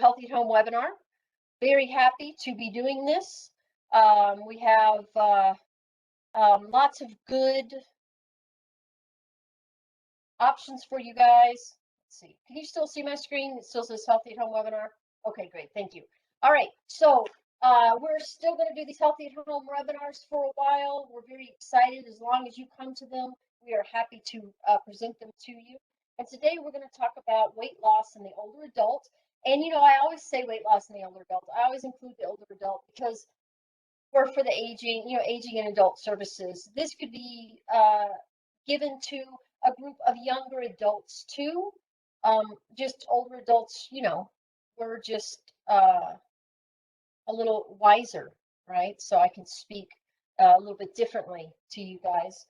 Healthy at Home webinar. Very happy to be doing this. We have lots of good options for you guys. Let's see. Can you still see my screen? It still says Healthy at Home webinar. Okay, great. Thank you. All right. So we're still going to do these Healthy at Home webinars for a while. We're very excited. As long as you come to them, we are happy to present them to you. And today we're going to talk about weight loss in the older adult. And, you know, I always say weight loss in the older adult. I always include the older adult because we're for the aging, you know, aging and adult services. This could be given to a group of younger adults too. Just older adults, you know, we're just a little wiser, right? So I can speak a little bit differently to you guys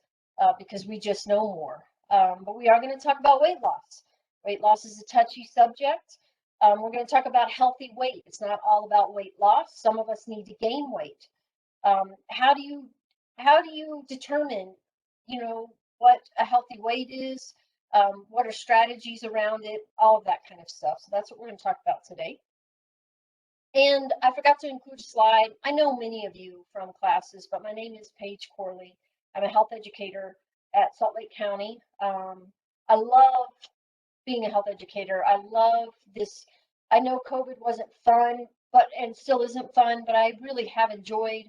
because we just know more. But we are going to talk about weight loss. Weight loss is a touchy subject. We're going to talk about healthy weight. It's not all about weight loss. Some of us need to gain weight. How do you determine, you know, what a healthy weight is? What are strategies around it? All of that kind of stuff. So that's what we're going to talk about today. And I forgot to include a slide. I know many of you from classes, but my name is Paige Corley. I'm a health educator at Salt Lake County. I love being a health educator. I love this. I know COVID wasn't fun, and still isn't fun, but I really have enjoyed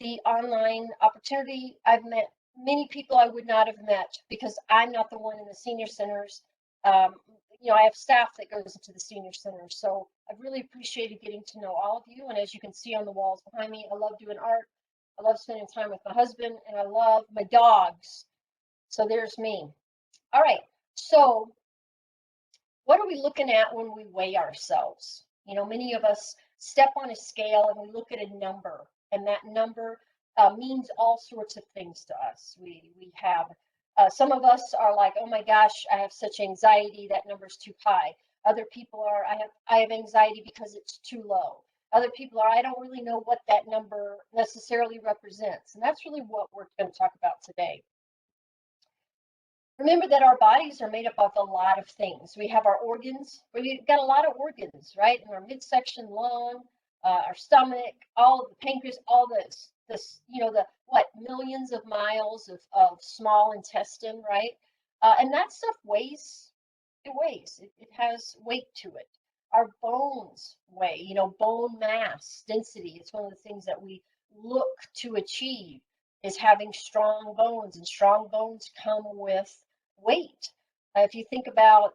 the online opportunity. I've met many people I would not have met because I'm not the one in the senior centers. You know, I have staff that goes into the senior centers. So I've really appreciated getting to know all of you. And as you can see on the walls behind me, I love doing art. I love spending time with my husband, and I love my dogs. So there's me. All right. So what are we looking at when we weigh ourselves? You know, many of us step on a scale and we look at a number, and that number means all sorts of things to us. We have some of us are like, oh my gosh, I have such anxiety, that number's too high. Other people are, I have anxiety because it's too low. Other people are, I don't really know what that number necessarily represents. And that's really what we're going to talk about today. Remember that our bodies are made up of a lot of things. We have our organs. We've got a lot of organs, right? In our midsection, lung, our stomach, all of the pancreas, all this, you know, millions of miles of small intestine, right? And that stuff weighs. It weighs. It has weight to it. Our bones weigh. You know, bone mass density. It's one of the things that we look to achieve is having strong bones, and strong bones come with weight. If you think about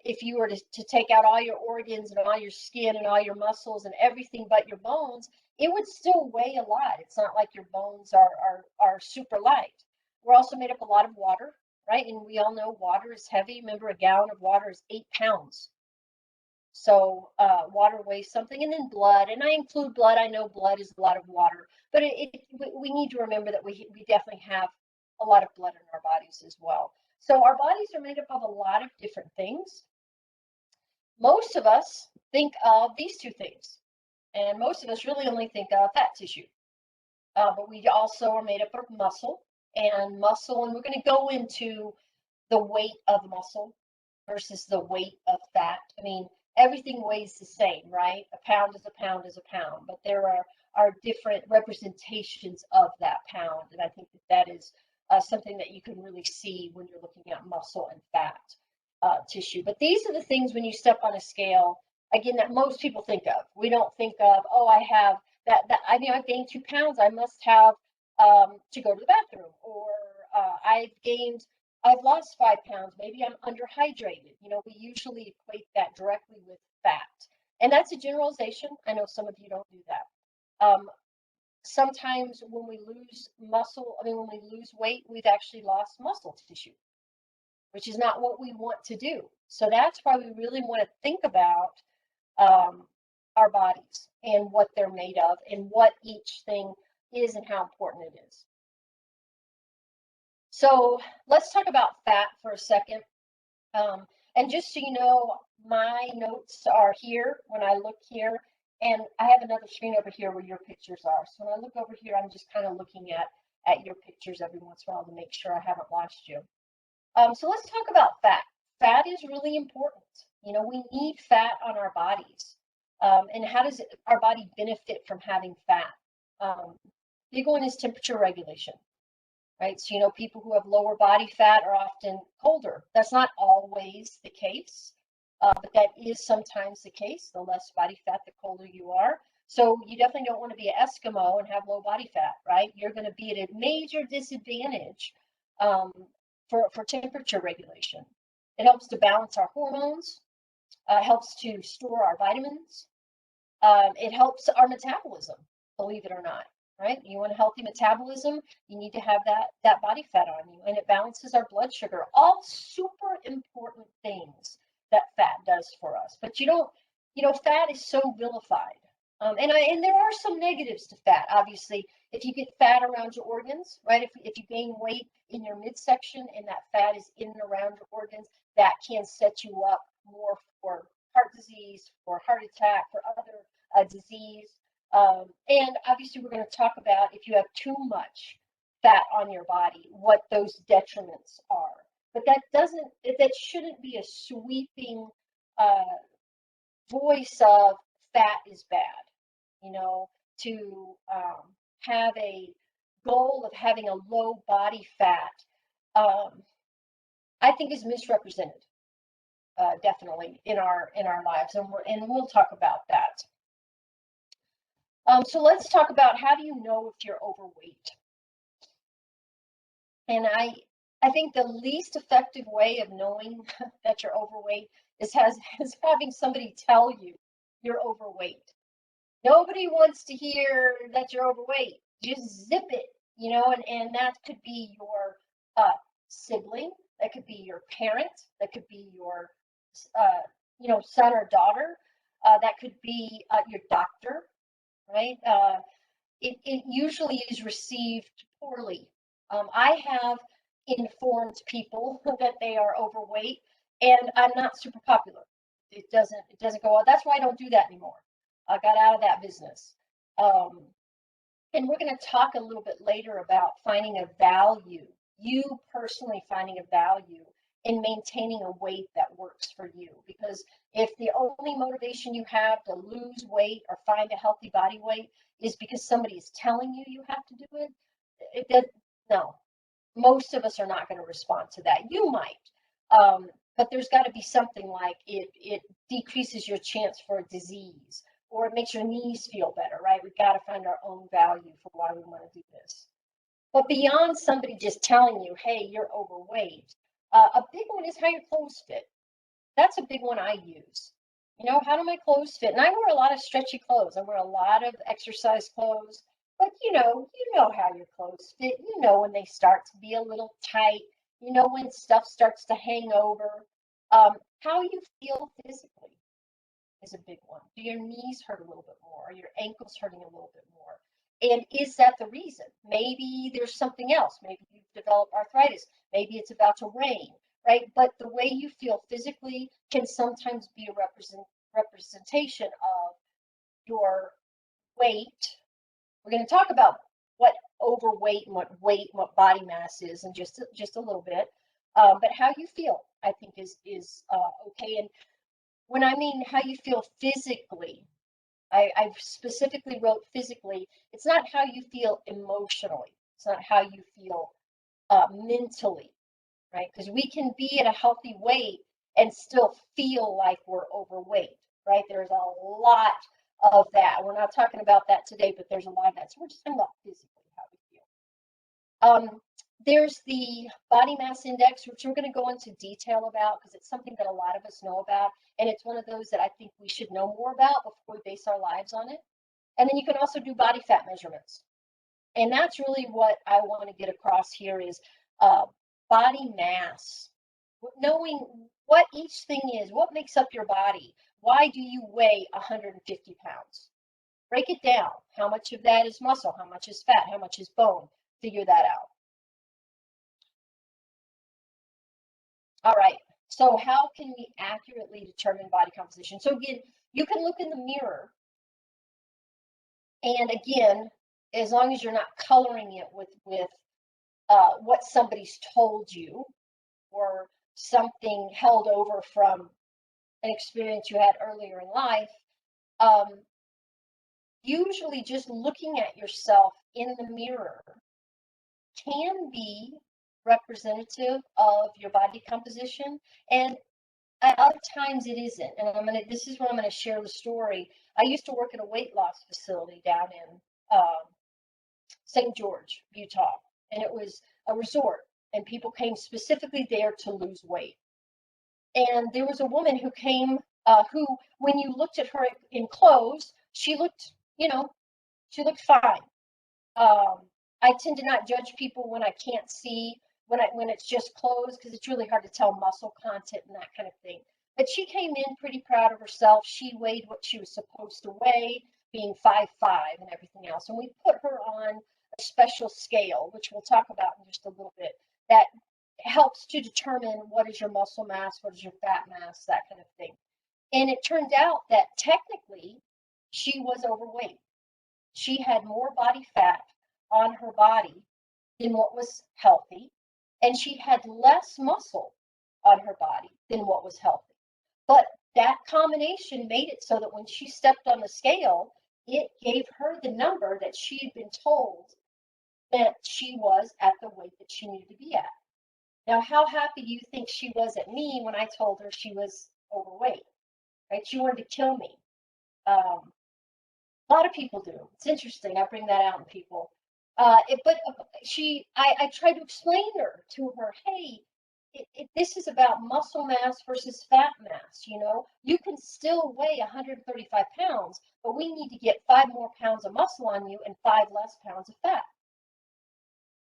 if you were to take out all your organs and all your skin and all your muscles and everything but your bones, it would still weigh a lot. It's not like your bones are super light. We're also made up a lot of water, right? And we all know water is heavy. Remember, a gallon of water is 8 pounds. So water weighs something, and then blood. And I include blood. I know blood is a lot of water, but we need to remember that we definitely have a lot of blood in our bodies as well. So our bodies are made up of a lot of different things. Most of us think of these two things, and most of us really only think of fat tissue. But we also are made up of muscle, and we're going to go into the weight of muscle versus the weight of fat. I mean, everything weighs the same, right? A pound is a pound is a pound, but there are different representations of that pound, and I think that is something that you can really see when you're looking at muscle and fat tissue. But these are the things when you step on a scale, again, that most people think of. We don't think of, oh, I have that I mean, I've gained 2 pounds, I must have to go to the bathroom, or I've lost 5 pounds, maybe I'm underhydrated. You know, we usually equate that directly with fat. And that's a generalization. I know some of you don't do that. Sometimes when we lose when we lose weight, we've actually lost muscle tissue, which is not what we want to do. So that's why we really want to think about our bodies and what they're made of and what each thing is and how important it is. So let's talk about fat for a second. And just so you know, my notes are here when I look here. And I have another screen over here where your pictures are. So when I look over here, I'm just kind of looking at your pictures every once in a while to make sure I haven't lost you. So let's talk about fat. Fat is really important. You know, we need fat on our bodies. And how does our body benefit from having fat? Big one is temperature regulation, right? So, you know, people who have lower body fat are often colder. That's not always the case, but that is sometimes the case. The less body fat, the colder you are. So you definitely don't want to be an Eskimo and have low body fat, right? You're going to be at a major disadvantage for temperature regulation. It helps to balance our hormones, helps to store our vitamins. It helps our metabolism, believe it or not, right? You want a healthy metabolism, you need to have that body fat on you, and it balances our blood sugar. All super important things that fat does for us. But you don't, you know, fat is so vilified. And there are some negatives to fat. Obviously, if you get fat around your organs, right? If you gain weight in your midsection and that fat is in and around your organs, that can set you up more for heart disease, for heart attack, for other disease. And obviously, we're going to talk about if you have too much fat on your body, what those detriments are. But that shouldn't be a sweeping voice of fat is bad. You know, to have a goal of having a low body fat, I think is misrepresented. Definitely in our lives, and we'll talk about that. So let's talk about how do you know if you're overweight. And I think the least effective way of knowing that you're overweight is having somebody tell you you're overweight. Nobody wants to hear that you're overweight. Just zip it, you know, and that could be your sibling, that could be your parent, that could be your you know, son or daughter, that could be your doctor, right? It usually is received poorly. I have informed people that they are overweight, and I'm not super popular. It doesn't go well. That's why I don't do that anymore. I got out of that business. And we're going to talk a little bit later about finding a value, you personally finding a value in maintaining a weight that works for you. Because if the only motivation you have to lose weight or find a healthy body weight is because somebody is telling you you have to do it, no, most of us are not going to respond to that. You might, but there's got to be something like it decreases your chance for a disease, or it makes your knees feel better, right? We've got to find our own value for why we want to do this. But beyond somebody just telling you, hey, you're overweight, a big one is how your clothes fit. That's a big one I use. You know, how do my clothes fit? And I wear a lot of stretchy clothes. I wear a lot of exercise clothes. But you know how your clothes fit. You know when they start to be a little tight. You know when stuff starts to hang over. How you feel physically is a big one. Do your knees hurt a little bit more? Are your ankles hurting a little bit more? And is that the reason? Maybe there's something else. Maybe you've developed arthritis. Maybe it's about to rain, right? But the way you feel physically can sometimes be a representation of your weight. We're going to talk about what overweight and what weight and what body mass is in just a little bit. But how you feel, I think, is okay. And when I mean how you feel physically, I specifically wrote physically. It's not how you feel emotionally. It's not how you feel mentally, right? Because we can be at a healthy weight and still feel like we're overweight, right? There's a lot of that. We're not talking about that today, but there's a lot of that. So we're just talking about physically how we feel. There's the body mass index, which we're going to go into detail about because it's something that a lot of us know about. And it's one of those that I think we should know more about before we base our lives on it. And then you can also do body fat measurements. And that's really what I want to get across here is body mass. Knowing what each thing is, what makes up your body. Why do you weigh 150 pounds? Break it down. How much of that is muscle? How much is fat? How much is bone? Figure that out. All right, so how can we accurately determine body composition? So again, you can look in the mirror, and again, as long as you're not coloring it with what somebody's told you or something held over from an experience you had earlier in life, usually just looking at yourself in the mirror can be representative of your body composition, and at other times it isn't. And this is where I'm gonna share the story. I used to work at a weight loss facility down in St. George, Utah, and it was a resort, and people came specifically there to lose weight. And there was a woman who came, who, when you looked at her in clothes, she looked, she looked fine. I tend to not judge people when I can't see, when it's just clothes, because it's really hard to tell muscle content and that kind of thing. But she came in pretty proud of herself. She weighed what she was supposed to weigh, being 5'5" and everything else. And we put her on a special scale, which we'll talk about in just a little bit, that helps to determine what is your muscle mass, what is your fat mass, that kind of thing. And it turned out that technically she was overweight. She had more body fat on her body than what was healthy, and she had less muscle on her body than what was healthy. But that combination made it so that when she stepped on the scale, it gave her the number that she had been told that she was at the weight that she needed to be at. Now, how happy do you think she was at me when I told her she was overweight? Right? She wanted to kill me. A lot of people do. It's interesting. I bring that out in people. But I tried to explain to her, hey, this is about muscle mass versus fat mass. You can still weigh 135 pounds, but we need to get 5 more pounds of muscle on you and 5 less pounds of fat.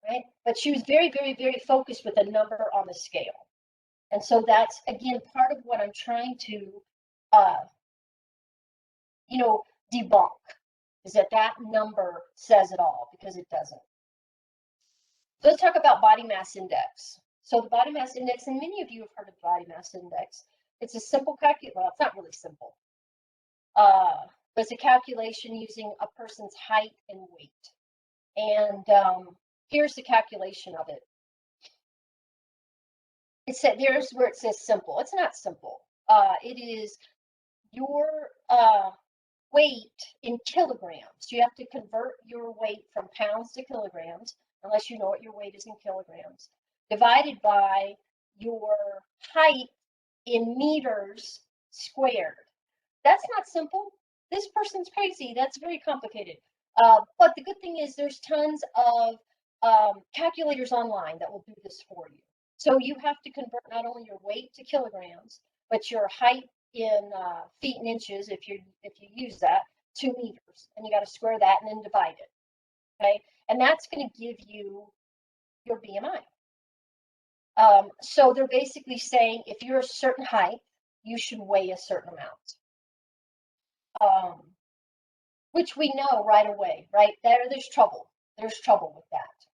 Right? But she was very, very, very focused with a number on the scale. And so that's, again, part of what I'm trying to, debunk, is that number says it all, because it doesn't. So let's talk about body mass index. So the body mass index, and many of you have heard of body mass index. It's a simple calculation. Well, it's not really simple. But it's a calculation using a person's height and weight. And here's the calculation of it. There's where it says simple. It's not simple. It is your weight in kilograms. You have to convert your weight from pounds to kilograms, unless you know what your weight is in kilograms, divided by your height in meters squared. That's not simple. This person's crazy. That's very complicated. But the good thing is there's tons of calculators online that will do this for you. So you have to convert not only your weight to kilograms, but your height in feet and inches, if you use that, to meters, and you got to square that and then divide it. Okay, and that's going to give you your BMI. So they're basically saying if you're a certain height, you should weigh a certain amount, which we know right away, right? There's trouble. There's trouble with that.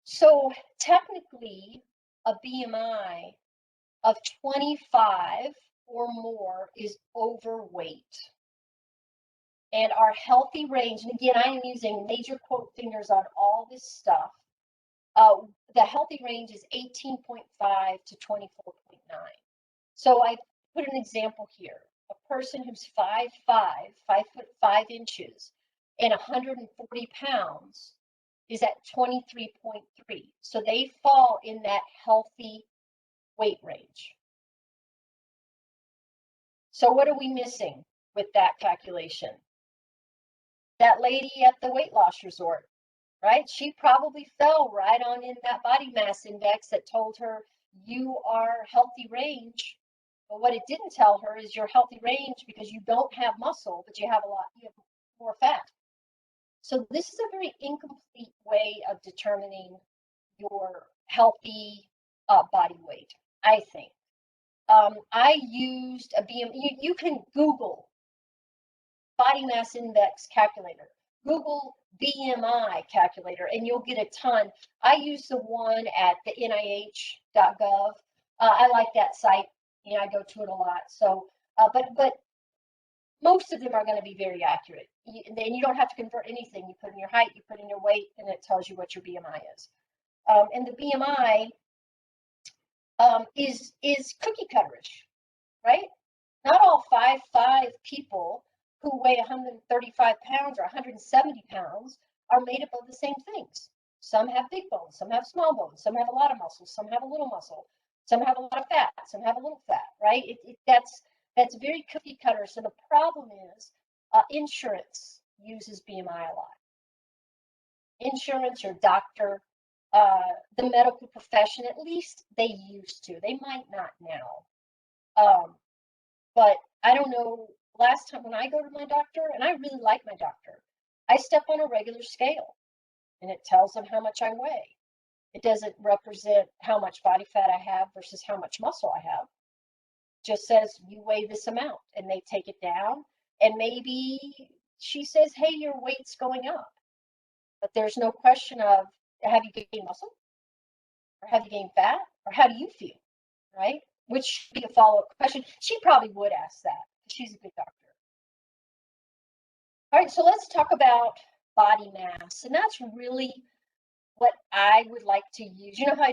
So technically, a BMI of 25 or more is overweight. And our healthy range, and again, I am using major quote fingers on all this stuff. The healthy range is 18.5 to 24.9. So I put an example here. A person who's 5'5", 5'5", and 140 pounds is at 23.3. So they fall in that healthy weight range. So what are we missing with that calculation? That lady at the weight loss resort, right? She probably fell right on in that body mass index that told her you are healthy range. But what it didn't tell her is your healthy range because you don't have muscle, but you have more fat. So this is a very incomplete way of determining your healthy body weight, I think. I used a BMI. You can Google body mass index calculator, Google BMI calculator, and you'll get a ton. I use the one at the NIH.gov. I like that site. I go to it a lot. So, but most of them are going to be very accurate. And then you don't have to convert anything. You put in your height, you put in your weight, and it tells you what your BMI is. And the BMI is cookie cutterish, right? Not all 5'5" people who weigh 135 pounds or 170 pounds are made up of the same things. Some have big bones, some have small bones, some have a lot of muscle, some have a little muscle, some have a lot of fat, some have a little fat, right? That's very cookie cutter. So the problem is insurance uses BMI a lot. Insurance, your doctor, the medical profession, at least they used to. They might not now. But I don't know, last time when I go to my doctor, and I really like my doctor, I step on a regular scale and it tells them how much I weigh. It doesn't represent how much body fat I have versus how much muscle I have. It just says you weigh this amount, and they take it down. And maybe she says, hey, your weight's going up. But there's no question of, have you gained muscle? Or have you gained fat? Or how do you feel? Right? Which should be a follow-up question. She probably would ask that. She's a good doctor. All right, so let's talk about body mass. And that's really what I would like to use. You know how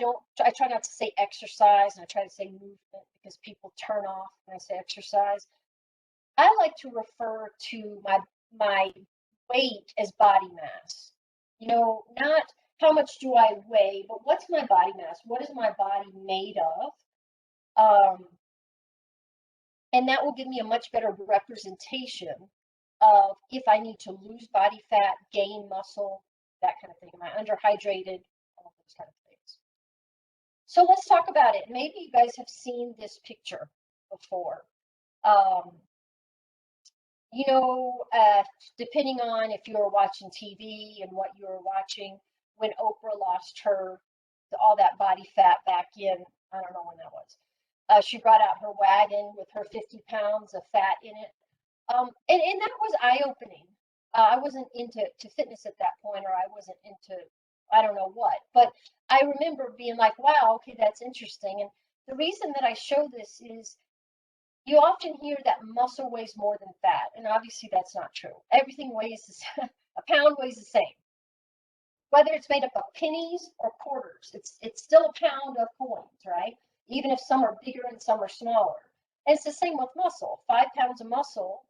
I try not to say exercise, and I try to say movement because people turn off when I say exercise. I like to refer to my weight as body mass. You know, not how much do I weigh, but what's my body mass? What is my body made of? And that will give me a much better representation of if I need to lose body fat, gain muscle, that kind of thing. Am I underhydrated? All those kind of things. So let's talk about it. Maybe you guys have seen this picture before. You know, depending on if you're watching TV and what you're watching, when Oprah lost all that body fat back in, I don't know when that was. She brought out her wagon with her 50 pounds of fat in it. And that was eye-opening. I wasn't into fitness at that point, or I wasn't into, I don't know what. But I remember being like, wow, okay, that's interesting. And the reason that I show this is you often hear that muscle weighs more than fat. And obviously that's not true. Everything weighs, a pound weighs the same. Whether it's made up of pennies or quarters, it's still a pound of coins, right? Even if some are bigger and some are smaller. And it's the same with muscle. 5 pounds of muscle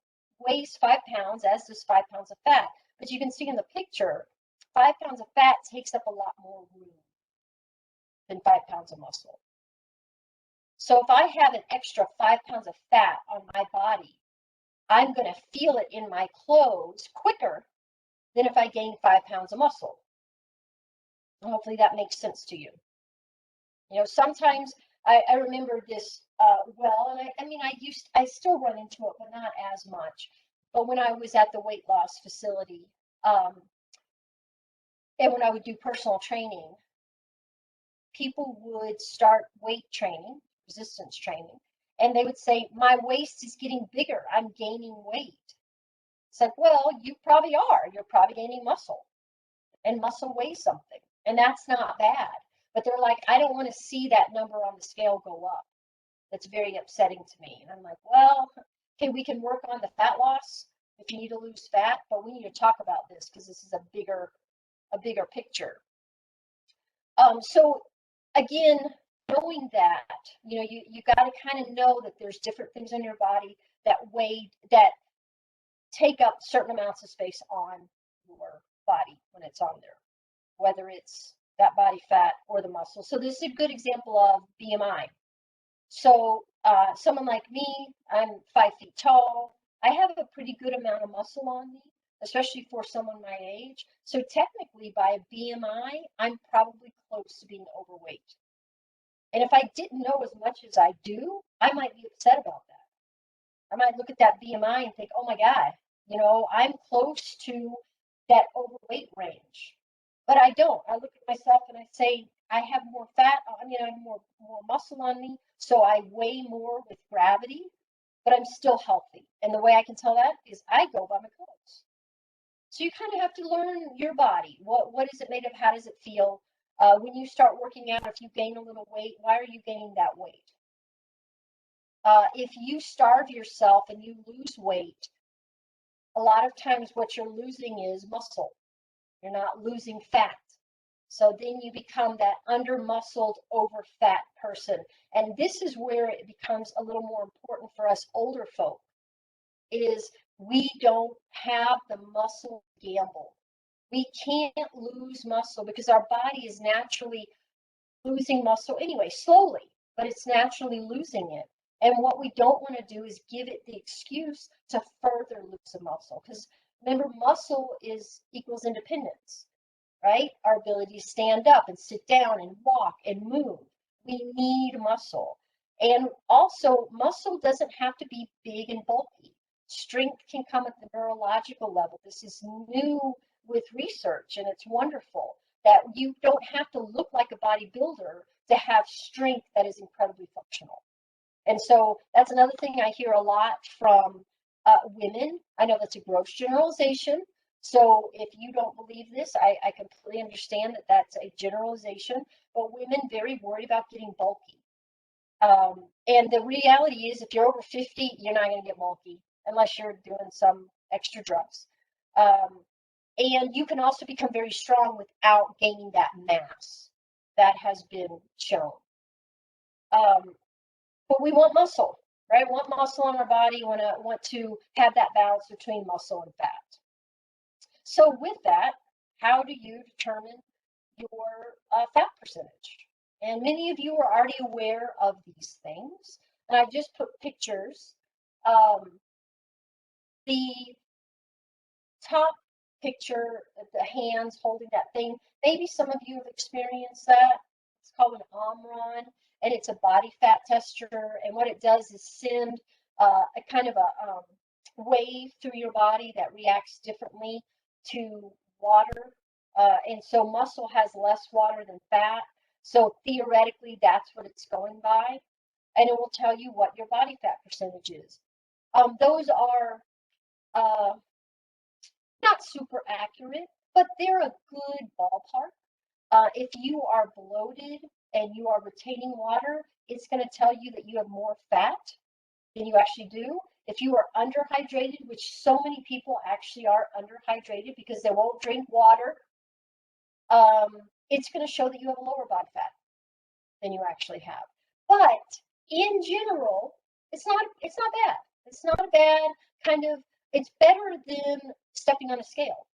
weighs 5 pounds, as does 5 pounds of fat. But you can see in the picture, 5 pounds of fat takes up a lot more room than 5 pounds of muscle. So if I have an extra 5 pounds of fat on my body, I'm going to feel it in my clothes quicker than if I gain 5 pounds of muscle. Hopefully that makes sense to you. You know, sometimes I remember this well, and I mean, I still run into it, but not as much. But when I was at the weight loss facility, and when I would do personal training, people would start weight training, resistance training, and they would say, my waist is getting bigger, I'm gaining weight. It's like, well, you probably are. You're probably gaining muscle, and muscle weighs something, and that's not bad. But they're like, I don't want to see that number on the scale go up. That's very upsetting to me. And I'm like, well, okay, we can work on the fat loss if you need to lose fat, but we need to talk about this because this is a bigger picture. So again, knowing that, you know, you got to kind of know that there's different things in your body that take up certain amounts of space on your body when it's on there, whether it's that body fat or the muscle. So this is a good example of BMI. So someone like me, I'm 5 feet tall. I have a pretty good amount of muscle on me, especially for someone my age. So technically by BMI, I'm probably close to being overweight. And if I didn't know as much as I do, I might be upset about that. I might look at that BMI and think, oh my God, you know, I'm close to that overweight range. But I don't. I look at myself and I say, I have more fat, I have more muscle on me, so I weigh more with gravity, but I'm still healthy. And the way I can tell that is I go by my clothes. So you kind of have to learn your body. What is it made of? How does it feel? When you start working out, if you gain a little weight, why are you gaining that weight? If you starve yourself and you lose weight, a lot of times what you're losing is muscle. You're not losing fat. So then you become that under-muscled, over-fat person. And this is where it becomes a little more important for us older folk, is we don't have the muscle gamble. We can't lose muscle because our body is naturally losing muscle anyway, slowly, but it's naturally losing it. And what we don't want to do is give it the excuse to further lose the muscle. Because remember, muscle is equals independence, right? Our ability to stand up and sit down and walk and move. We need muscle. And also, muscle doesn't have to be big and bulky. Strength can come at the neurological level. This is new with research, and it's wonderful that you don't have to look like a bodybuilder to have strength that is incredibly functional. And so that's another thing I hear a lot from women. I know that's a gross generalization. So if you don't believe this, I completely understand that that's a generalization. But women very worried about getting bulky. And the reality is, if you're over 50, you're not going to get bulky unless you're doing some extra drugs. And you can also become very strong without gaining that mass. That has been shown. But we want muscle, right? We want muscle in our body. We want to have that balance between muscle and fat. So with that, how do you determine your fat percentage? And many of you are already aware of these things. And I've just put pictures. The top picture, the hands holding that thing, maybe some of you have experienced that. It's called an Omron, and it's a body fat tester. And what it does is send a kind of a wave through your body that reacts differently to water. And so muscle has less water than fat. So theoretically, that's what it's going by. And it will tell you what your body fat percentage is. Those are not super accurate, but they're a good ballpark. If you are bloated and you are retaining water, it's going to tell you that you have more fat than you actually do. If you are underhydrated, which so many people actually are underhydrated because they won't drink water, it's going to show that you have a lower body fat than you actually have. But in general, it's not bad. It's not a bad kind of, it's better than stepping on a scale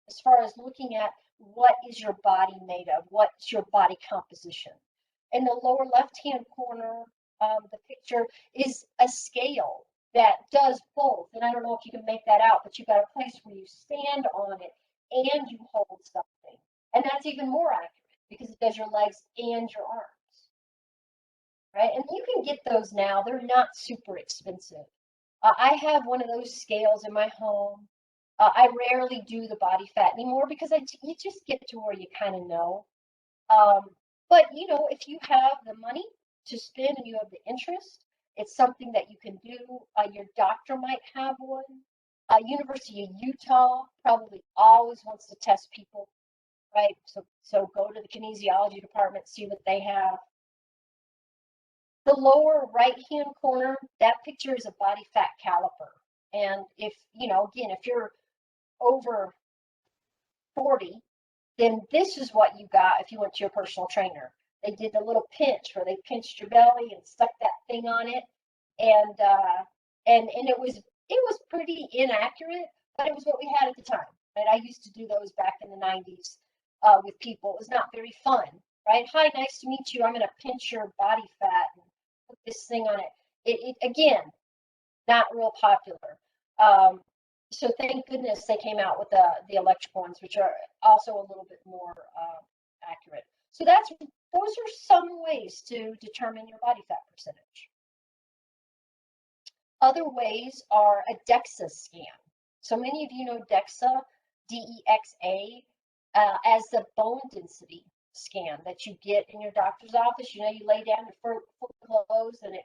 as far as looking at what is your body made of, what's your body composition. In the lower left-hand corner, the picture is a scale that does both. And I don't know if you can make that out, but you've got a place where you stand on it and you hold something. And that's even more accurate because it does your legs and your arms, right? And you can get those now. They're not super expensive. I have one of those scales in my home. I rarely do the body fat anymore because you just get to where you kind of know. But, you know, if you have the money to spend and you have the interest, it's something that you can do. Your doctor might have one. University of Utah probably always wants to test people, right? So go to the kinesiology department, see what they have. The lower right-hand corner, that picture is a body fat caliper. And if, you know, again, if you're over 40, then this is what you got if you went to your personal trainer. They did the little pinch where they pinched your belly and stuck that thing on it. And it was pretty inaccurate, but it was what we had at the time. Right? I used to do those back in the 90s with people. It was not very fun, right? Hi, nice to meet you. I'm going to pinch your body fat and put this thing on it. It again, not real popular. So thank goodness they came out with the electric ones, which are also a little bit more accurate. So those are some ways to determine your body fat percentage. Other ways are a Dexa scan. So many of you know Dexa, DEXA, as the bone density scan that you get in your doctor's office. You know, you lay down your full clothes and it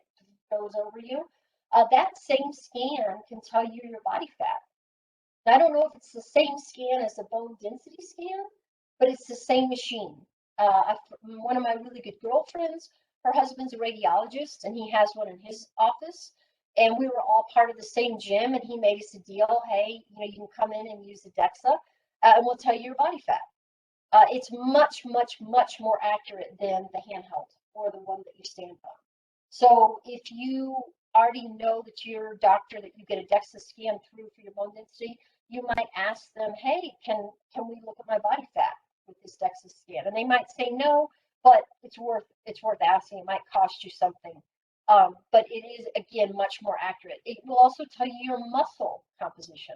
goes over you. That same scan can tell you your body fat. Now, I don't know if it's the same scan as the bone density scan, but it's the same machine. One of my really good girlfriends, her husband's a radiologist, and he has one in his office. And we were all part of the same gym, and he made us a deal. Hey, you know, you can come in and use the Dexa, and we'll tell you your body fat. It's much, much, much more accurate than the handheld or the one that you stand on. So if you already know that your doctor that you get a Dexa scan through for your bone density, you might ask them, hey, can we look at my body fat with this Dexa scan? And they might say no, but it's worth asking. It might cost you something. But it is, again, much more accurate. It will also tell you your muscle composition.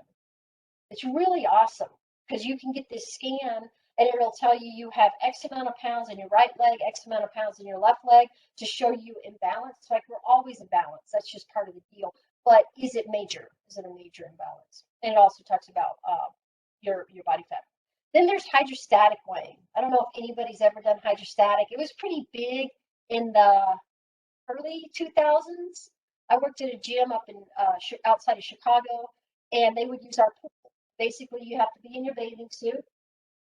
It's really awesome because you can get this scan and it'll tell you you have X amount of pounds in your right leg, X amount of pounds in your left leg to show you imbalance. Like we're always in balance. That's just part of the deal. But is it major? Is it a major imbalance? And it also talks about your body fat. Then there's hydrostatic weighing. I don't know if anybody's ever done hydrostatic. It was pretty big in the early 2000s. I worked at a gym up in outside of Chicago, and they would use our pool. Basically, you have to be in your bathing suit,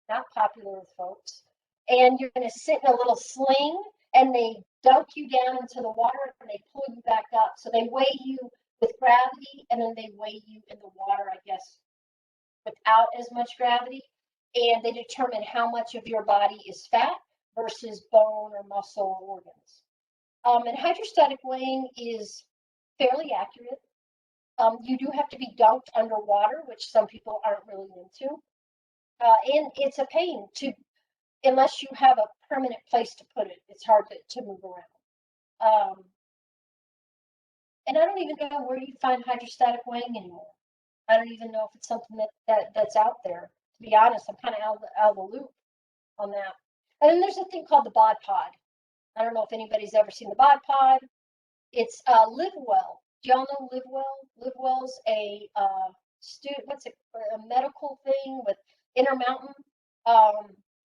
not popular with folks, and you're going to sit in a little sling, and they dunk you down into the water, and they pull you back up. So they weigh you with gravity, and then they weigh you in the water, I guess, without as much gravity, and they determine how much of your body is fat versus bone or muscle or organs. And hydrostatic weighing is fairly accurate. You do have to be dunked underwater, which some people aren't really into. And it's a pain unless you have a permanent place to put it. It's hard to move around. And I don't even know where you find hydrostatic weighing anymore. I don't even know if it's something that's out there. To be honest, I'm kind of out of the loop on that. And then there's a thing called the bod pod. I don't know if anybody's ever seen the bod pod. It's Live Well. Do y'all know Live Well? Live Well's a medical thing with Intermountain.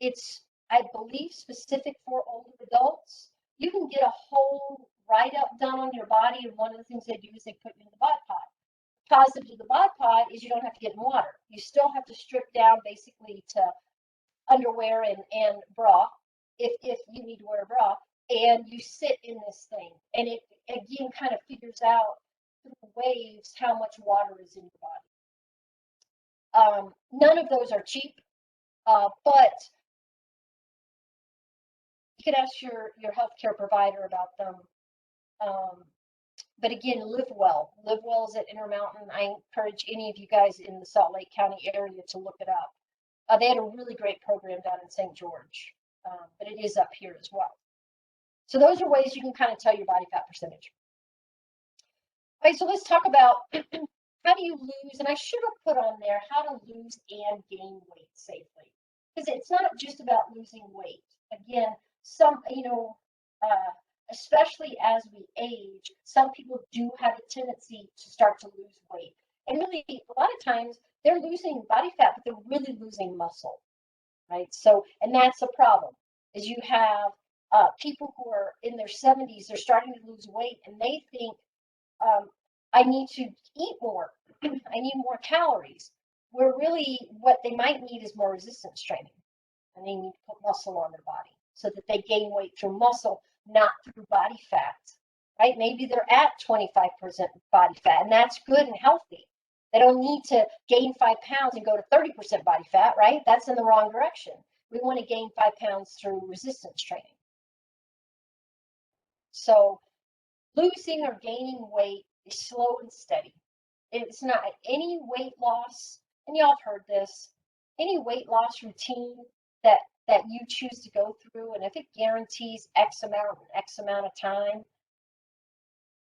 It's, I believe, specific for older adults. You can get a whole write-up done on your body, and one of the things they do is they put you in the bod pod. Positive to the bod pod is you don't have to get in water. You still have to strip down basically to underwear and bra if you need to wear a bra, and you sit in this thing, and it again kind of figures out through waves how much water is in your body. None of those are cheap, but you could ask your healthcare provider about them. But again, Live Well. Live Well is at Intermountain. I encourage any of you guys in the Salt Lake County area to look it up. They had a really great program down in St. George, but it is up here as well. So those are ways you can kind of tell your body fat percentage. Okay, so let's talk about how do you lose, and I should have put on there how to lose and gain weight safely. Because it's not just about losing weight. Again, especially as we age, some people do have a tendency to start to lose weight. And really, a lot of times, they're losing body fat, but they're really losing muscle, right? So, and that's a problem, is you have people who are in their 70s, they're starting to lose weight, and they think, I need to eat more. I need more calories. Where really what they might need is more resistance training. And they need to put muscle on their body so that they gain weight through muscle, not through body fat, right? Maybe they're at 25% body fat, and that's good and healthy. They don't need to gain 5 pounds and go to 30% body fat, right? That's in the wrong direction. We want to gain 5 pounds through resistance training. So losing or gaining weight is slow and steady. It's not any weight loss, and y'all have heard this, any weight loss routine that you choose to go through, and if it guarantees X amount of time,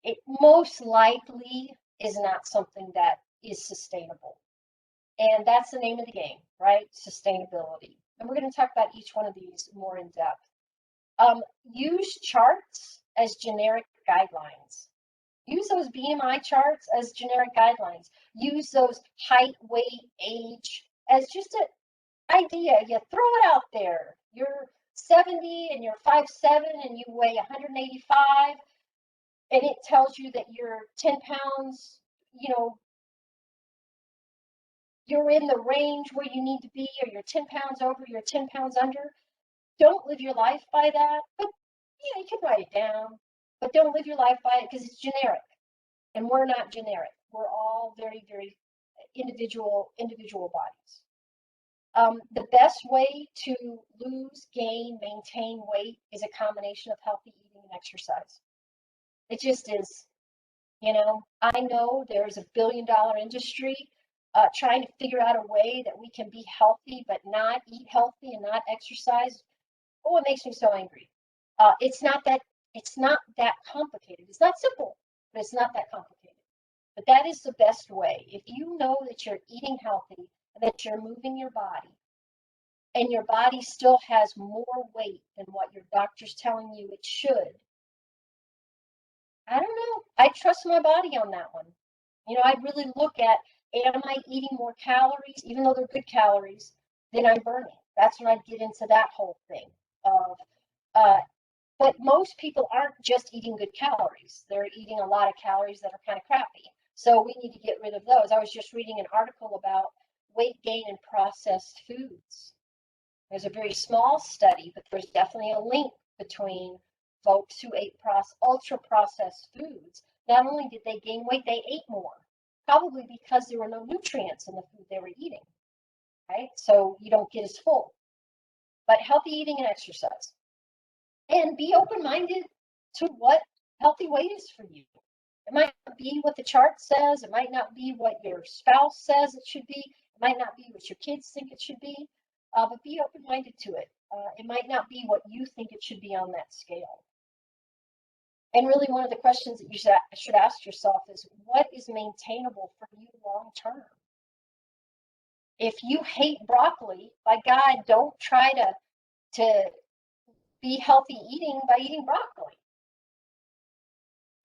it most likely is not something that is sustainable. And that's the name of the game, right? Sustainability. And we're going to talk about each one of these more in depth. Use charts as generic guidelines. Use those BMI charts as generic guidelines. Use those height, weight, age as just an idea. You throw it out there. You're 70 and you're 5'7" and you weigh 185, and it tells you that you're 10 pounds, you're in the range where you need to be, or you're 10 pounds over, you're 10 pounds under. Don't live your life by that. But you can write it down, but don't live your life by it because it's generic. And we're not generic. We're all very, very individual bodies. The best way to lose, gain, maintain weight is a combination of healthy eating and exercise. It just is. You know, I know there's a billion-dollar industry trying to figure out a way that we can be healthy but not eat healthy and not exercise. Oh, it makes me so angry. It's not that complicated. It's not simple, but it's not that complicated. But that is the best way. If you know that you're eating healthy, that you're moving your body, and your body still has more weight than what your doctor's telling you it should, I don't know. I trust my body on that one. You know, I really look at, am I eating more calories, even though they're good calories, than I'm burning? That's when I get into that whole thing of, but most people aren't just eating good calories. They're eating a lot of calories that are kind of crappy. So we need to get rid of those. I was just reading an article about weight gain in processed foods. There's a very small study, but there's definitely a link between folks who ate ultra-processed foods. Not only did they gain weight, they ate more, probably because there were no nutrients in the food they were eating, right? So you don't get as full. But healthy eating and exercise. And be open-minded to what healthy weight is for you. It might not be what the chart says. It might not be what your spouse says it should be. It might not be what your kids think it should be. But be open-minded to it. It might not be what you think it should be on that scale. And really, one of the questions that you should ask yourself is, what is maintainable for you long term? If you hate broccoli, by God, don't try to be healthy eating by eating broccoli.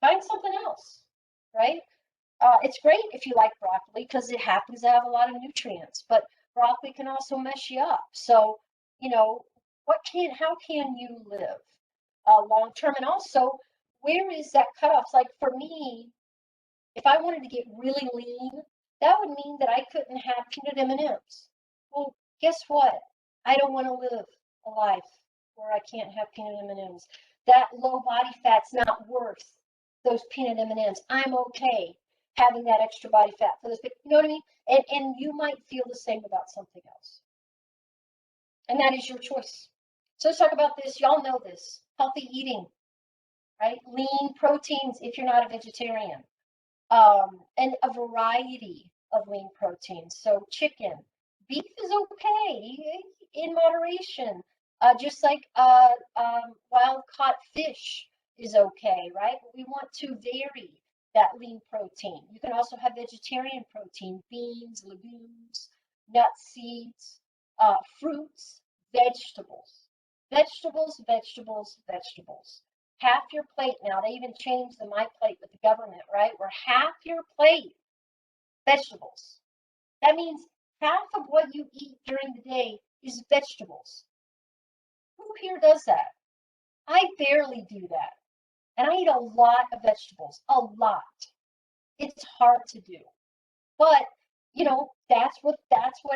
Find something else, right? It's great if you like broccoli because it happens to have a lot of nutrients, but broccoli can also mess you up. So, you know, how can you live long term? And also, where is that cutoff? Like for me, if I wanted to get really lean, that would mean that I couldn't have peanut M&Ms. Well, guess what? I don't want to live a life where I can't have peanut M&Ms. That low body fat's not worth those peanut M&Ms. I'm okay having that extra body fat for this, you know what I mean? And you might feel the same about something else. And that is your choice. So let's talk about this. Y'all know this. Healthy eating, right? Lean proteins if you're not a vegetarian. And a variety of lean proteins. So chicken, beef is okay in moderation. Just like wild caught fish is okay, right? But we want to vary that lean protein. You can also have vegetarian protein, beans, legumes, nuts, seeds, fruits, vegetables. Vegetables, vegetables, vegetables. Half your plate now. They even changed the My Plate with the government, right? Where half your plate, vegetables. That means half of what you eat during the day is vegetables. Who here does that? I barely do that. And I eat a lot of vegetables, a lot. It's hard to do. But, you know, that's what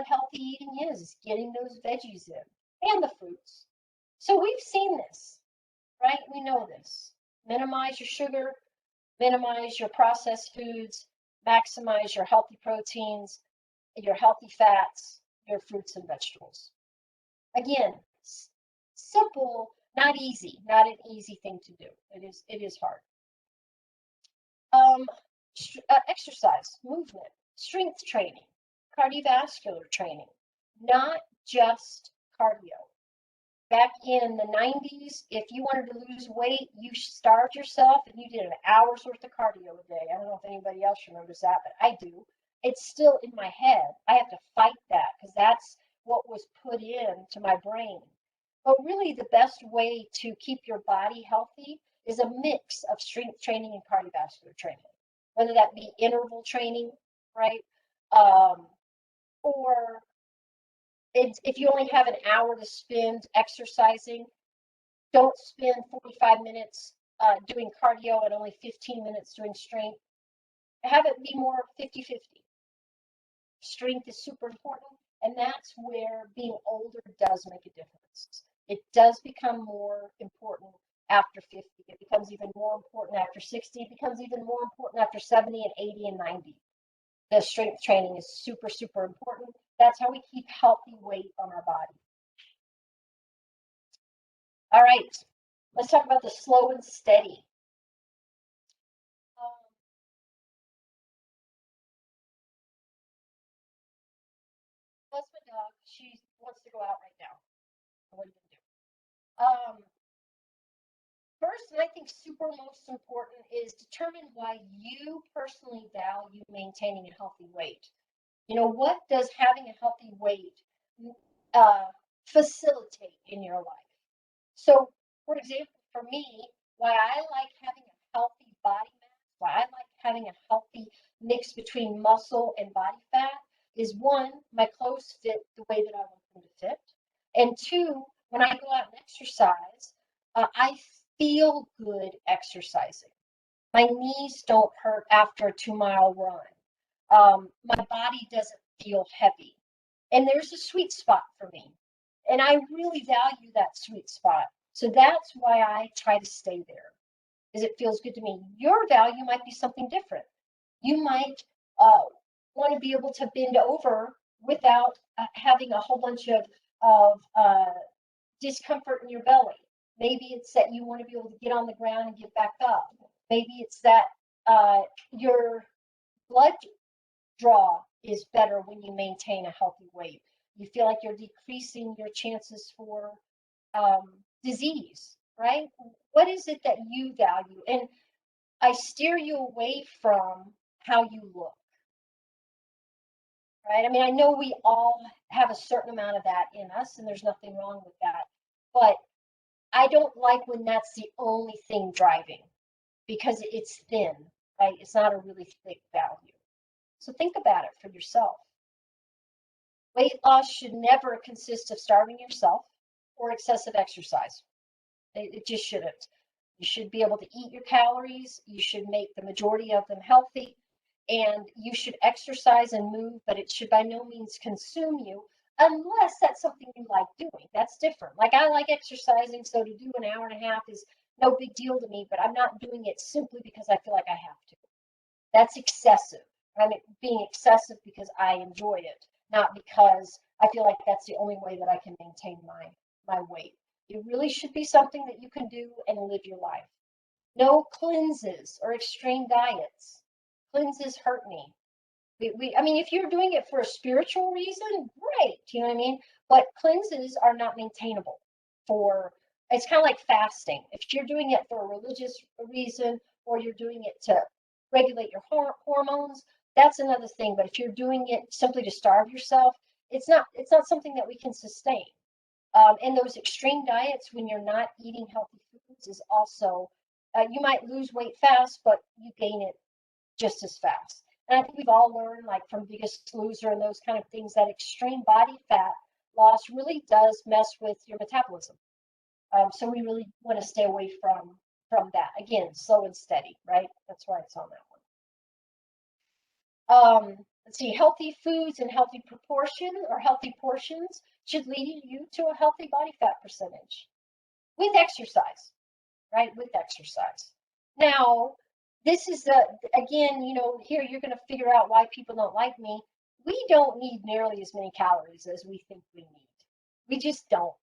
healthy eating is getting those veggies in and the fruits. So we've seen this, right? We know this. Minimize your sugar, minimize your processed foods, maximize your healthy proteins, your healthy fats, your fruits and vegetables. Again, simple, not easy, not an easy thing to do. It is hard. Exercise, movement, strength training, cardiovascular training, not just cardio. Back in the 90s, if you wanted to lose weight, you starved yourself and you did an hour's worth of cardio a day. I don't know if anybody else remembers that, but I do. It's still in my head. I have to fight that because that's what was put into my brain. But really, the best way to keep your body healthy is a mix of strength training and cardiovascular training, whether that be interval training, right? Or if you only have an hour to spend exercising, don't spend 45 minutes doing cardio and only 15 minutes doing strength. Have it be more 50-50. Strength is super important, and that's where being older does make a difference. It does become more important after 50. It becomes even more important after 60. It becomes even more important after 70 and 80 and 90. The strength training is super, super important. That's how we keep healthy weight on our body. All right, let's talk about the slow and steady. That's my dog. She wants to go out right now. What are you gonna do? First, and I think super most important, is determine why you personally value maintaining a healthy weight. You know, what does having a healthy weight uh, facilitate in your life? So, for example, for me, why I like having a healthy body mass, why I like having a healthy mix between muscle and body fat is, one, my clothes fit the way that I want them to fit. And two, when I go out and exercise, I feel good exercising. My knees don't hurt after a 2-mile run. My body doesn't feel heavy. And there's a sweet spot for me. And I really value that sweet spot. So that's why I try to stay there, because it feels good to me. Your value might be something different. You might want to be able to bend over without having a whole bunch of discomfort in your belly. Maybe it's that you want to be able to get on the ground and get back up. Maybe it's that your blood draw is better when you maintain a healthy weight. You feel like you're decreasing your chances for disease, right? What is it that you value? And I steer you away from how you look, right? I mean, I know we all have a certain amount of that in us, and there's nothing wrong with that. But I don't like when that's the only thing driving, because it's thin, right? It's not a really thick value. So think about it for yourself. Weight loss should never consist of starving yourself or excessive exercise. It just shouldn't. You should be able to eat your calories. You should make the majority of them healthy, and you should exercise and move, but it should by no means consume you, unless that's something you like doing. That's different. Like, I like exercising, so to do an hour and a half is no big deal to me, but I'm not doing it simply because I feel like I have to. That's excessive. I'm being excessive because I enjoy it, not because I feel like that's the only way that I can maintain my weight. It really should be something that you can do and live your life. No cleanses or extreme diets. Cleanses hurt me. I mean, if you're doing it for a spiritual reason, great. You know what I mean? But cleanses are not maintainable for, it's kind of like fasting. If you're doing it for a religious reason, or you're doing it to regulate your hormones, that's another thing. But if you're doing it simply to starve yourself, it's not something that we can sustain. And those extreme diets, when you're not eating healthy foods, is also, you might lose weight fast, but you gain it just as fast. And I think we've all learned, like from Biggest Loser and those kind of things, that extreme body fat loss really does mess with your metabolism. So we really want to stay away from that. Again, slow and steady, right? That's why it's on that one. Let's see, healthy foods and healthy proportion or healthy portions should lead you to a healthy body fat percentage with exercise, right? With exercise. Now, this is again, you know, here you're going to figure out why people don't like me. We don't need nearly as many calories as we think we need. We just don't.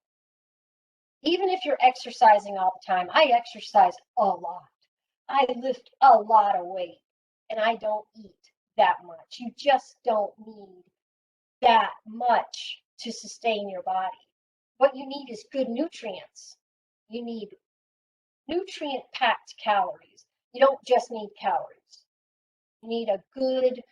Even if you're exercising all the time, I exercise a lot. I lift a lot of weight, and I don't eat that much. You just don't need that much to sustain your body. What you need is good nutrients. You need nutrient-packed calories. You don't just need calories. You need a good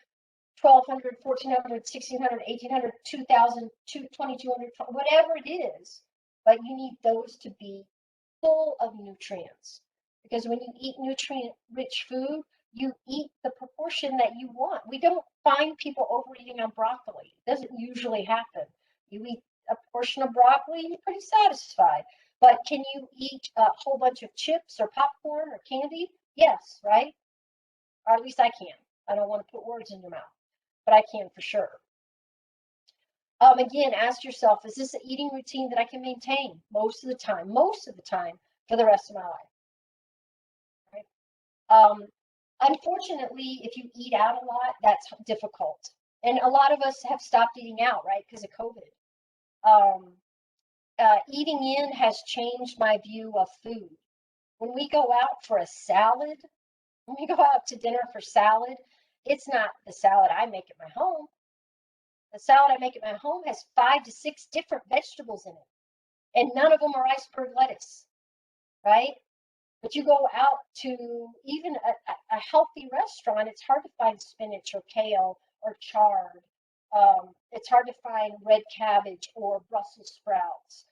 1,200, 1,400, 1,600, 1,800, 2,000, 2,200, whatever it is. But you need those to be full of nutrients. Because when you eat nutrient-rich food, you eat the proportion that you want. We don't find people overeating on broccoli. It doesn't usually happen. You eat a portion of broccoli, you're pretty satisfied. But can you eat a whole bunch of chips or popcorn or candy? Yes, right? Or at least I can. I don't want to put words in your mouth, but I can for sure. Again, ask yourself, is this an eating routine that I can maintain most of the time for the rest of my life? Right? Unfortunately, if you eat out a lot, that's difficult. And a lot of us have stopped eating out, right, because of COVID. Eating in has changed my view of food. When we go out for a salad, when we go out to dinner for salad, it's not the salad I make at my home. The salad I make at my home has 5 to 6 different vegetables in it, and none of them are iceberg lettuce, right? But you go out to even a healthy restaurant, it's hard to find spinach or kale or chard. It's hard to find red cabbage or Brussels sprouts,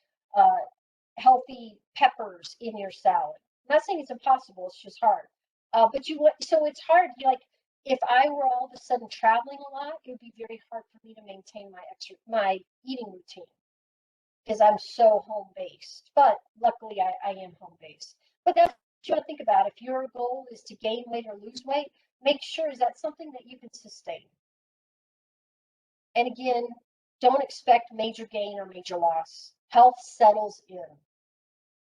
healthy peppers in your salad. I'm not saying it's impossible, it's just hard. But so it's hard. If I were all of a sudden traveling a lot, it would be very hard for me to maintain my eating routine because I'm so home based. But luckily, I am home based. But that's what you want to think about. If your goal is to gain weight or lose weight, make sure is that something that you can sustain. And again, don't expect major gain or major loss. Health settles in.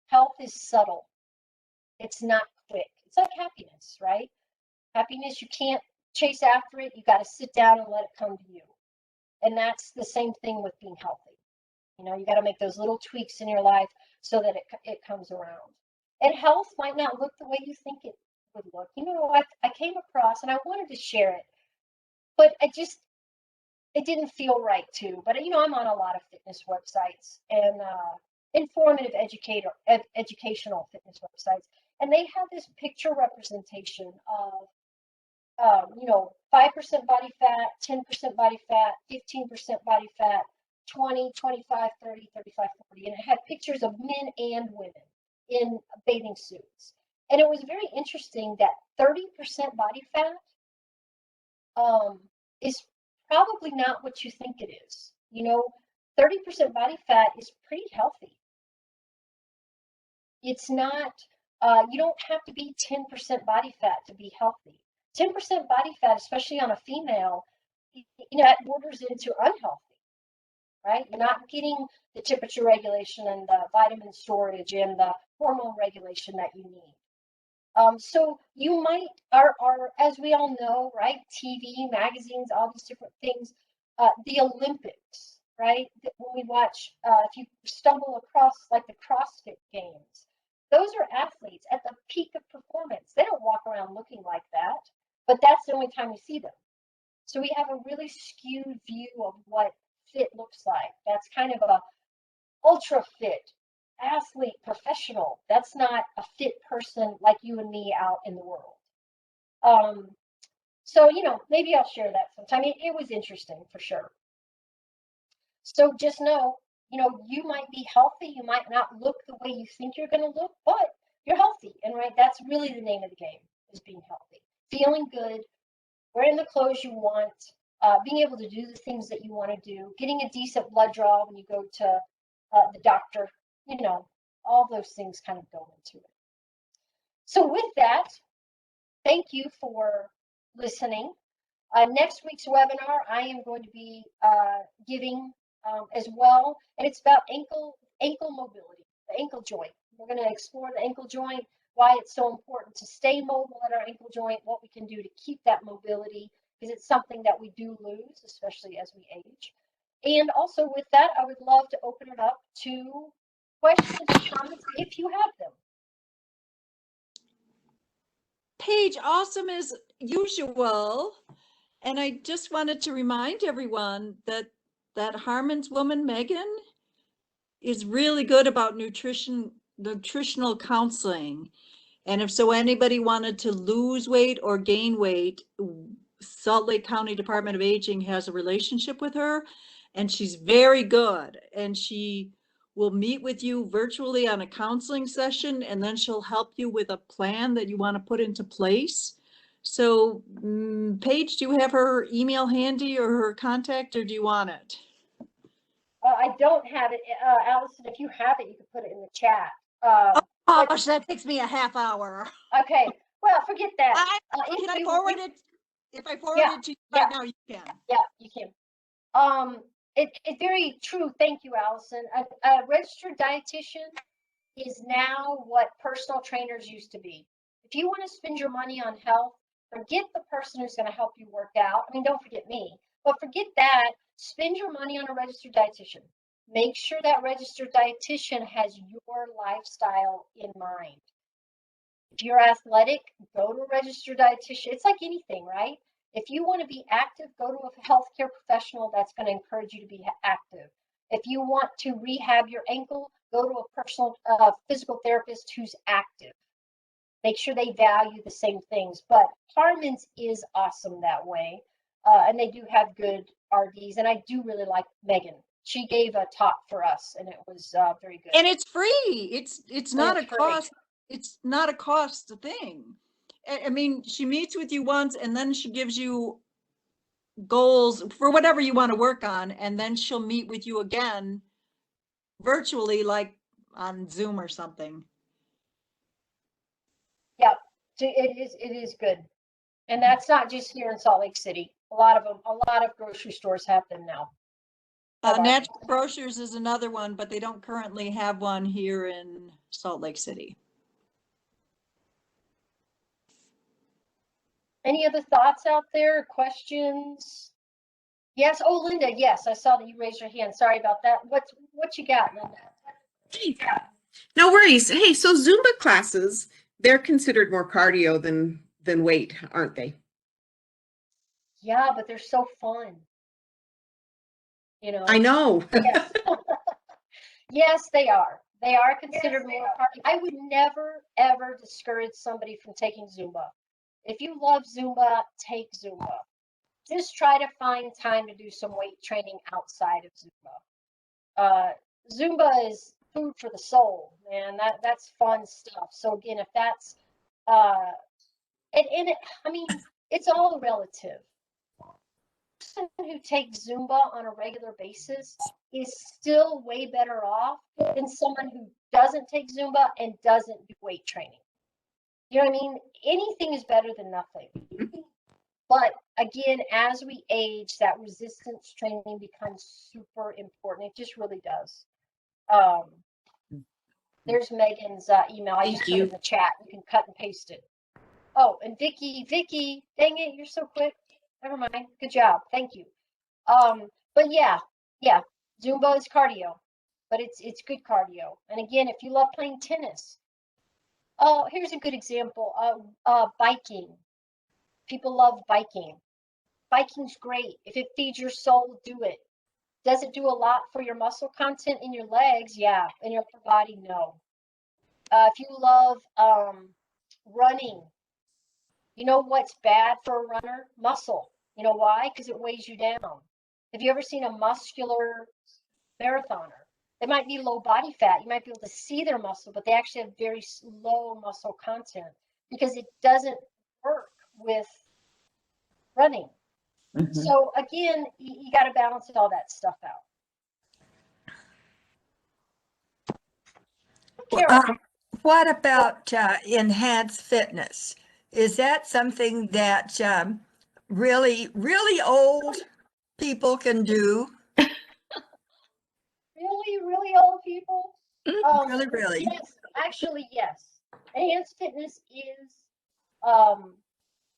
Health is subtle. It's not quick. It's like happiness, right? Happiness, you can't chase after it. You got to sit down and let it come to you. And that's the same thing with being healthy. You got to make those little tweaks in your life so that it comes around. And health might not look the way you think it would look. I came across, and I wanted to share it, but it didn't feel right too. But I'm on a lot of fitness websites and informative educational fitness websites, and they have this picture representation of 5% body fat, 10% body fat, 15% body fat, 20, 25, 30, 35, 40. And it had pictures of men and women in bathing suits. And it was very interesting that 30% body fat is probably not what you think it is. 30% body fat is pretty healthy. It's not, you don't have to be 10% body fat to be healthy. 10% body fat, especially on a female, that borders into unhealthy, right? You're not getting the temperature regulation and the vitamin storage and the hormone regulation that you need. So you might, as we all know, right? TV, magazines, all these different things, the Olympics, right? When we watch, if you stumble across like the CrossFit Games, those are athletes at the peak of performance. They don't walk around looking like that, but that's the only time we see them. So we have a really skewed view of what fit looks like. That's kind of a ultra fit athlete, professional. That's not a fit person like you and me out in the world. So, maybe I'll share that sometime. It was interesting for sure. So just know, you might be healthy. You might not look the way you think you're going to look, but you're healthy. And right, that's really the name of the game, is being healthy, feeling good, wearing the clothes you want, being able to do the things that you want to do, getting a decent blood draw when you go to the doctor, all those things kind of go into it. So with that, thank you for listening. Next week's webinar, I am going to be giving as well, and it's about ankle mobility, the ankle joint. We're going to explore the ankle joint, why it's so important to stay mobile at our ankle joint, what we can do to keep that mobility, because it's something that we do lose, especially as we age. And also with that, I would love to open it up to questions and comments if you have them. Paige, awesome as usual. And I just wanted to remind everyone that Harmon's woman, Megan, is really good about nutritional counseling. And if so anybody wanted to lose weight or gain weight, Salt Lake County Department of Aging has a relationship with her, and she's very good. And she will meet with you virtually on a counseling session, and then she'll help you with a plan that you want to put into place. So Paige, do you have her email handy or her contact, or do you want it? I don't have it. Allison, if you have it, you can put it in the chat. Oh gosh, that takes me a half hour. Okay, well, forget that. Can I forward it? If I forward it to you right now, you can. Yeah, you can. It's very true. Thank you, Allison. A registered dietitian is now what personal trainers used to be. If you want to spend your money on health, forget the person who's going to help you work out. I mean, don't forget me, But forget that. Spend your money on a registered dietitian. Make sure that registered dietitian has your lifestyle in mind. If you're athletic, go to a registered dietitian. It's like anything, right? If you want to be active, go to a healthcare professional that's going to encourage you to be active. If you want to rehab your ankle, go to a personal physical therapist who's active. Make sure they value the same things. But Harmon's is awesome that way. And they do have good RDs. And I do really like Megan. She gave a talk for us and it was very good. And it's free. It's not a free. cost. It's not a cost thing. I mean, she meets with you once and then she gives you goals for whatever you want to work on. And then she'll meet with you again virtually, like on Zoom or something. Yep, it is good. And that's not just here in Salt Lake City. A lot of grocery stores have them now. Natural Grocers is another one, but they don't currently have one here in Salt Lake City. Any other thoughts out there? Questions? Yes. Oh, Linda. Yes, I saw that you raised your hand. Sorry about that. What you got, Linda? No worries. Hey, so Zumba classes, they're considered more cardio than weight, aren't they? Yeah, but they're so fun. You know. I know. Yes. Yes, they are. They are considered more cardio. I would never, ever discourage somebody from taking Zumba. If you love Zumba, take Zumba. Just try to find time to do some weight training outside of Zumba. Zumba is food for the soul, man. That's fun stuff. So again, if that's I mean, it's all relative. Person who takes Zumba on a regular basis is still way better off than someone who doesn't take Zumba and doesn't do weight training. You know what I mean? Anything is better than nothing. But again, as we age, that resistance training becomes super important. It just really does. There's Megan's email. I just put it in the chat. You can cut and paste it. Oh, and Vicky, dang it, you're so quick. Never mind. Good job. Thank you. But yeah, Zumba is cardio, but it's good cardio. And again, if you love playing tennis, here's a good example of biking. People love biking. Biking's great. If it feeds your soul, do it. Does it do a lot for your muscle content in your legs? Yeah. In your upper body? No. If you love running, you know what's bad for a runner? Muscle. You know why? Because it weighs you down. Have you ever seen a muscular marathoner? They might be low body fat. You might be able to see their muscle, but they actually have very low muscle content because it doesn't work with running. Mm-hmm. So again, you got to balance all that stuff out. What about enhanced fitness? Is that something that really, really old people can do? Really old people? Really? Yes, actually, yes. Enhanced fitness is,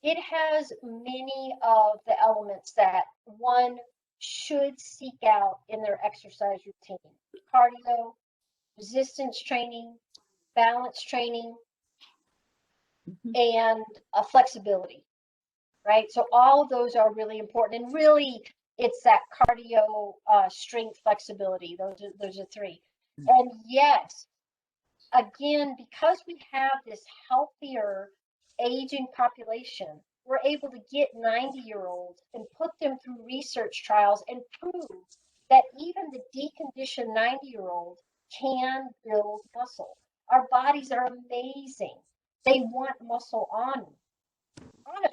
it has many of the elements that one should seek out in their exercise routine. Cardio, resistance training, balance training, and flexibility, right? So all of those are really important. And really, it's that cardio, strength, flexibility. Those are three. And yes, again, because we have this healthier aging population, we're able to get 90-year-olds and put them through research trials and prove that even the deconditioned 90-year-old can build muscle. Our bodies are amazing. They want muscle on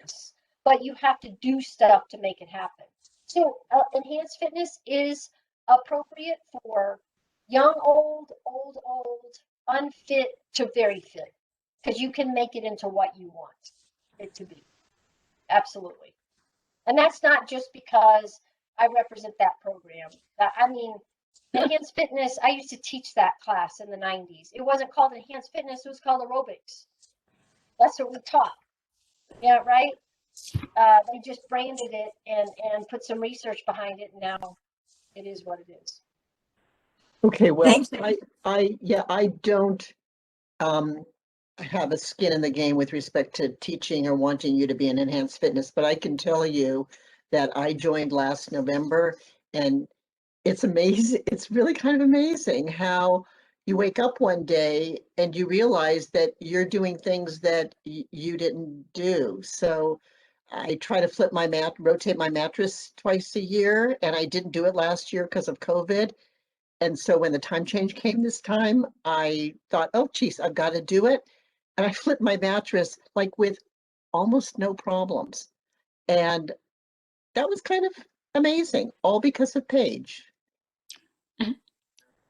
us, but you have to do stuff to make it happen. So enhanced fitness is appropriate for young, old, unfit to very fit, because you can make it into what you want it to be. Absolutely. And that's not just because I represent that program. I mean, enhanced fitness, I used to teach that class in the 90s. It wasn't called enhanced fitness, it was called aerobics. That's what we taught. Yeah, right? They just branded it and put some research behind it, and now it is what it is. Okay, well, Thank you. I don't have a skin in the game with respect to teaching or wanting you to be in enhanced fitness, but I can tell you that I joined last November, and it's amazing. It's really kind of amazing how you wake up one day and you realize that you're doing things that you didn't do. So I try to rotate my mattress twice a year, and I didn't do it last year because of COVID. And so when the time change came this time, I thought, oh, geez, I've got to do it. And I flipped my mattress like with almost no problems. And that was kind of amazing, all because of Paige.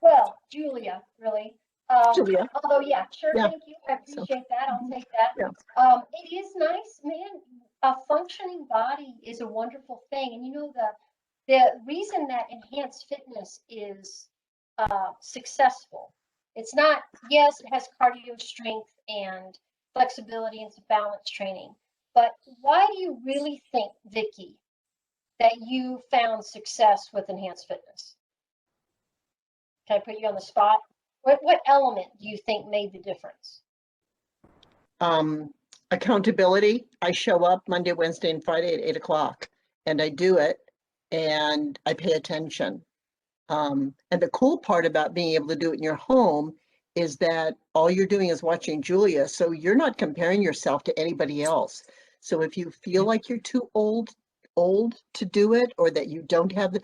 Well, Julia, really. Julia. Although, yeah, sure, Yeah. thank you. I appreciate that. I'll take that. Yeah. It is nice, man. A functioning body is a wonderful thing. And you know, the reason that enhanced fitness is successful, it's not, yes, it has cardio strength and flexibility and some balance training. But why do you really think, Vicki, that you found success with enhanced fitness? Can I put you on the spot? What element do you think made the difference? Accountability. I show up Monday, Wednesday, and Friday at 8 o'clock, and I do it, and I pay attention. And the cool part about being able to do it in your home is that all you're doing is watching Julia, so you're not comparing yourself to anybody else. So if you feel like you're too old to do it, or that you don't have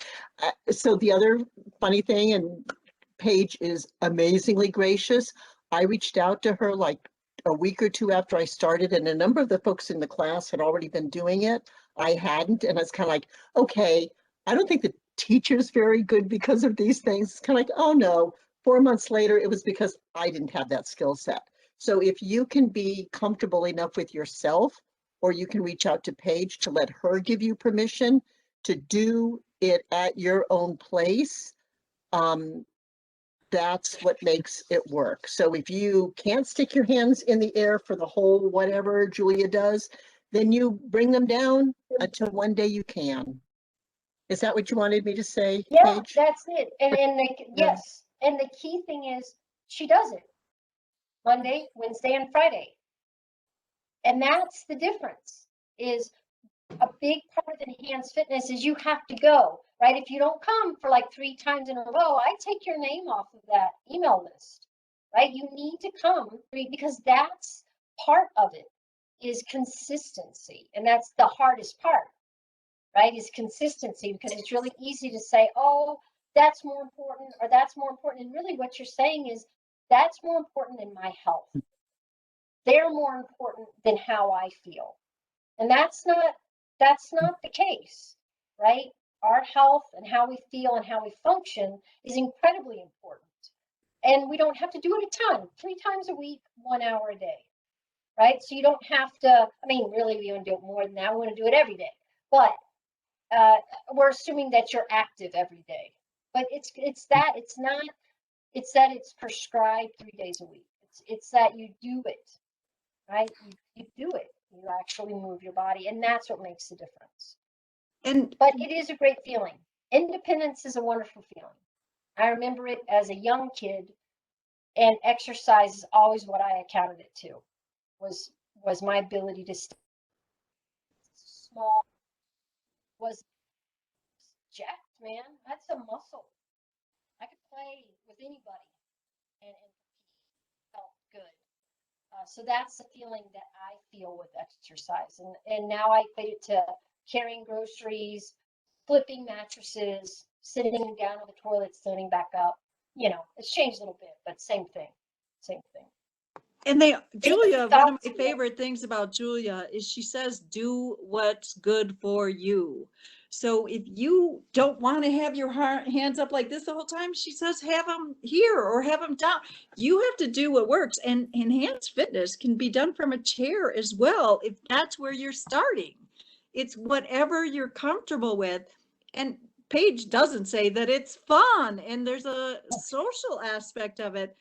so the other funny thing, and Paige is amazingly gracious. I reached out to her like a week or two after I started, and a number of the folks in the class had already been doing it. I hadn't, and I was kind of like, okay, I don't think the teacher's very good because of these things. It's kind of like, oh no, 4 months later, it was because I didn't have that skill set. So if you can be comfortable enough with yourself, or you can reach out to Paige to let her give you permission to do it at your own place, that's what makes it work. So if you can't stick your hands in the air for the whole whatever Julia does, then you bring them down until one day you can. Is that what you wanted me to say, Yeah, Paige? that's it. Yes. And the key thing is she does it Monday, Wednesday, and Friday. And that's the difference. Is a big part of enhanced fitness is you have to go, right? If you don't come for like 3 times in a row, I take your name off of that email list, right? You need to come because that's part of it, is consistency. And that's the hardest part, right? Is consistency, because it's really easy to say, oh, that's more important, or that's more important. And really what you're saying is that's more important than my health. They're more important than how I feel. And that's not the case, right? Our health and how we feel and how we function is incredibly important. And we don't have to do it a ton, 3 times a week, 1 hour a day, right? So you don't have to, I mean, really, we want to do it more than that. We want to do it every day. But we're assuming that you're active every day. But it's that it's prescribed 3 days a week. It's that you do it, right? You do it. You actually move your body, and that's what makes the difference. But it is a great feeling. Independence is a wonderful feeling. I remember it as a young kid, and exercise is always what I accounted it to, was my ability to stay small, was jacked, man. That's a muscle. I could play with anybody and felt good. So that's the feeling that I feel with exercise. And now I equate it to carrying groceries, flipping mattresses, sitting down on the toilet, standing back up. You know, it's changed a little bit, but same thing. Same thing. And Julia, one of my favorite things about Julia is she says, do what's good for you. So if you don't want to have your hands up like this the whole time, she says, have them here or have them down. You have to do what works. And enhanced fitness can be done from a chair as well, if that's where you're starting. It's whatever you're comfortable with. And Paige doesn't say that it's fun and there's a social aspect of it.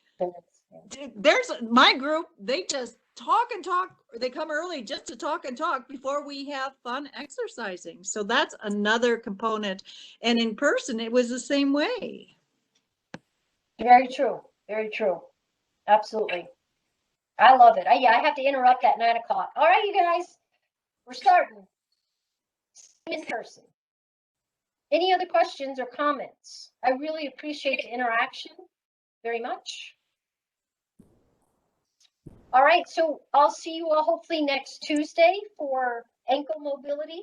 There's my group, they just talk and talk, or they come early just to talk and talk before we have fun exercising. So that's another component. And in person, it was the same way. Very true. Very true. Absolutely. I love it. Yeah, I have to interrupt at 9 o'clock. All right, you guys, we're starting in person. Any other questions or comments? I really appreciate the interaction very much. All right, so I'll see you all hopefully next Tuesday for ankle mobility.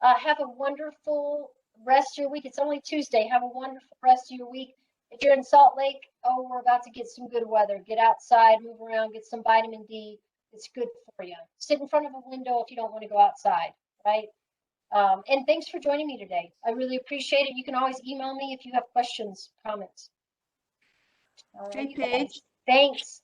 Have a wonderful rest of your week. It's only Tuesday. Have a wonderful rest of your week. If you're in Salt Lake, oh, we're about to get some good weather. Get outside, move around, get some vitamin D. It's good for you. Sit in front of a window if you don't want to go outside, right? And thanks for joining me today. I really appreciate it. You can always email me if you have questions, comments. All right, Hey, you guys. Paige. Thanks.